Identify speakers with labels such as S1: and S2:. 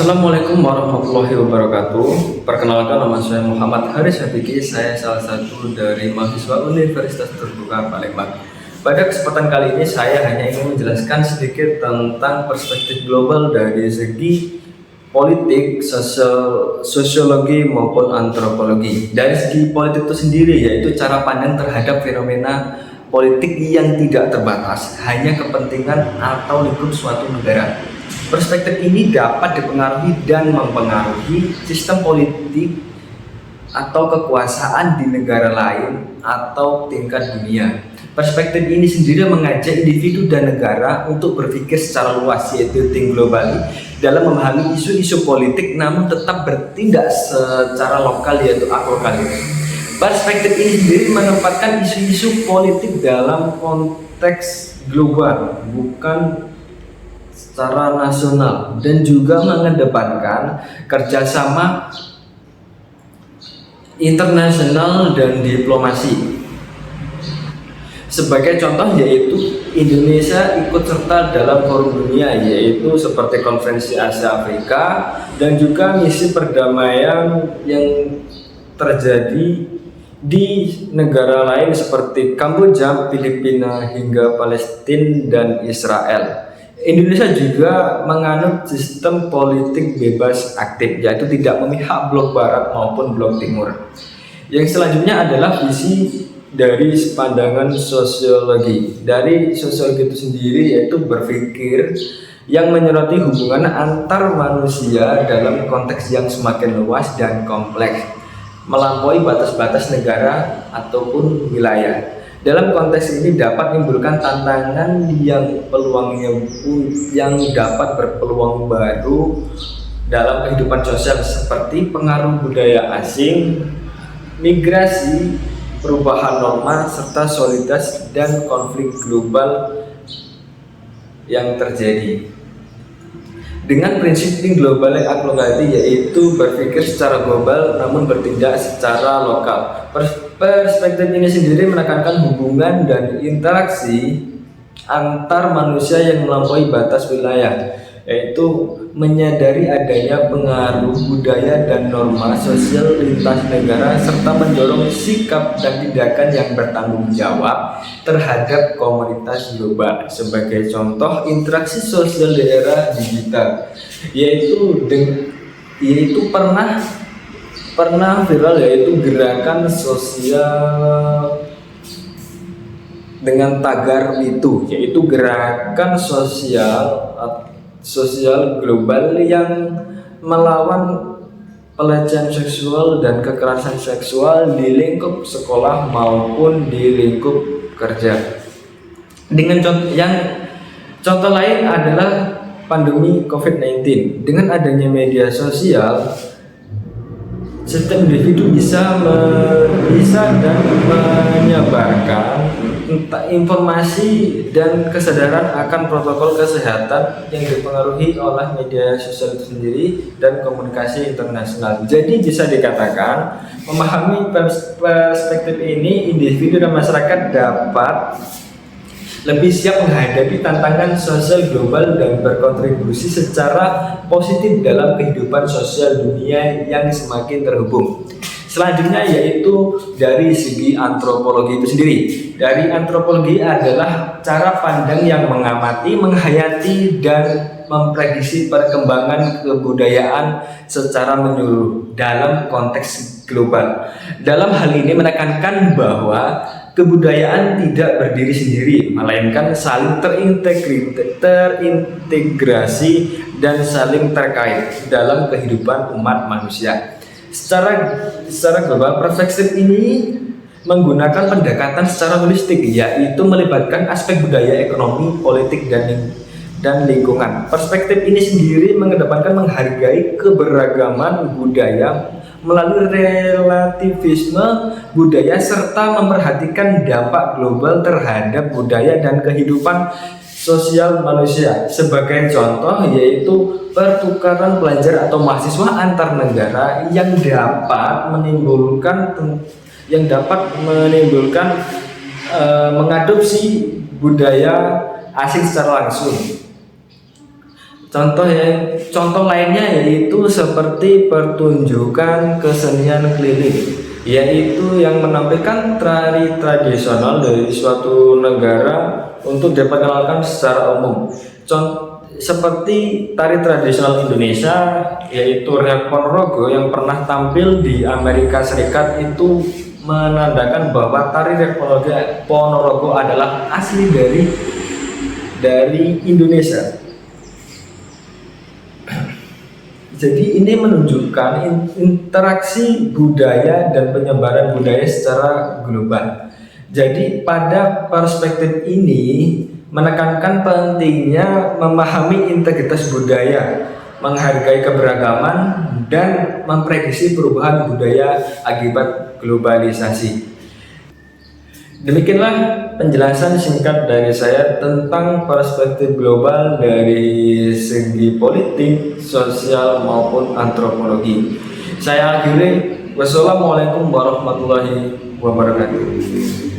S1: Assalamualaikum warahmatullahi wabarakatuh. Perkenalkan, nama saya Muhammad Haris Habiki. Saya salah satu dari mahasiswa Universitas Terbuka Palembang. Pada kesempatan kali ini saya hanya ingin menjelaskan sedikit tentang perspektif global dari segi politik, sosiologi maupun antropologi. Dari segi politik itu sendiri, yaitu cara pandang terhadap fenomena politik yang tidak terbatas, hanya kepentingan atau lingkup suatu negara. Perspektif ini dapat dipengaruhi dan mempengaruhi sistem politik atau kekuasaan di negara lain atau tingkat dunia. Perspektif ini sendiri mengajak individu dan negara untuk berpikir secara luas, yaitu think globally, dalam memahami isu-isu politik namun tetap bertindak secara lokal, yaitu aklokalis. Perspektif ini sendiri menempatkan isu-isu politik dalam konteks global, bukan secara nasional, dan juga mengedepankan kerjasama internasional dan diplomasi. Sebagai contoh yaitu Indonesia ikut serta dalam forum dunia, yaitu seperti Konferensi Asia Afrika dan juga misi perdamaian yang terjadi di negara lain seperti Kamboja, Filipina, hingga Palestina dan Israel. Indonesia juga menganut sistem politik bebas aktif, yaitu tidak memihak blok barat maupun blok timur. Yang selanjutnya adalah visi dari pandangan sosiologi. Dari sosiologi itu sendiri yaitu berpikir yang menyoroti hubungan antar manusia dalam konteks yang semakin luas dan kompleks, melampaui batas-batas negara ataupun wilayah. Dalam konteks ini dapat menimbulkan tantangan yang dapat berpeluang baru dalam kehidupan sosial, seperti pengaruh budaya asing, migrasi, perubahan norma, serta solidaritas dan konflik global yang terjadi. Dengan prinsip think global aklokalis, yaitu berpikir secara global namun bertindak secara lokal. Perspektif ini sendiri menekankan hubungan dan interaksi antar manusia yang melampaui batas wilayah, yaitu menyadari adanya pengaruh budaya dan norma sosial lintas negara, serta mendorong sikap dan tindakan yang bertanggung jawab terhadap komunitas global. Sebagai contoh, interaksi sosial di era digital, yaitu pernah viral, yaitu gerakan sosial dengan tagar itu, yaitu gerakan sosial global yang melawan pelecehan seksual dan kekerasan seksual di lingkup sekolah maupun di lingkup kerja. Dengan contoh lain adalah pandemi COVID-19. Dengan adanya media sosial, setiap individu bisa dan menyebarkan informasi dan kesadaran akan protokol kesehatan yang dipengaruhi oleh media sosial itu sendiri dan komunikasi internasional. Jadi bisa dikatakan, memahami perspektif ini, individu dan masyarakat dapat lebih siap menghadapi tantangan sosial global dan berkontribusi secara positif dalam kehidupan sosial dunia yang semakin terhubung. Selanjutnya yaitu dari segi antropologi itu sendiri. Dari antropologi adalah cara pandang yang mengamati, menghayati, dan memprediksi perkembangan kebudayaan secara menyeluruh dalam konteks global. Dalam hal ini menekankan bahwa kebudayaan tidak berdiri sendiri, melainkan saling terintegrasi dan saling terkait dalam kehidupan umat manusia. Secara global, perspektif ini menggunakan pendekatan secara holistik, yaitu melibatkan aspek budaya, ekonomi, politik, dan lingkungan. Perspektif ini sendiri mengedepankan menghargai keberagaman budaya melalui relativisme budaya, serta memperhatikan dampak global terhadap budaya dan kehidupan sosial manusia. Sebagai contoh yaitu pertukaran pelajar atau mahasiswa antar negara yang dapat menimbulkan mengadopsi budaya asing secara langsung. Contoh lainnya yaitu seperti pertunjukan kesenian keliling, yaitu yang menampilkan tari tradisional dari suatu negara untuk diperkenalkan secara umum. Seperti tari tradisional Indonesia, yaitu Reok Ponorogo yang pernah tampil di Amerika Serikat, itu menandakan bahwa tari Reok Ponorogo adalah asli dari Indonesia. Jadi ini menunjukkan interaksi budaya dan penyebaran budaya secara global. Jadi pada perspektif ini menekankan pentingnya memahami integritas budaya, menghargai keberagaman, dan memprediksi perubahan budaya akibat globalisasi. Demikianlah penjelasan singkat dari saya tentang perspektif global dari segi politik, sosial, maupun antropologi. Saya akhiri, wassalamualaikum warahmatullahi wabarakatuh.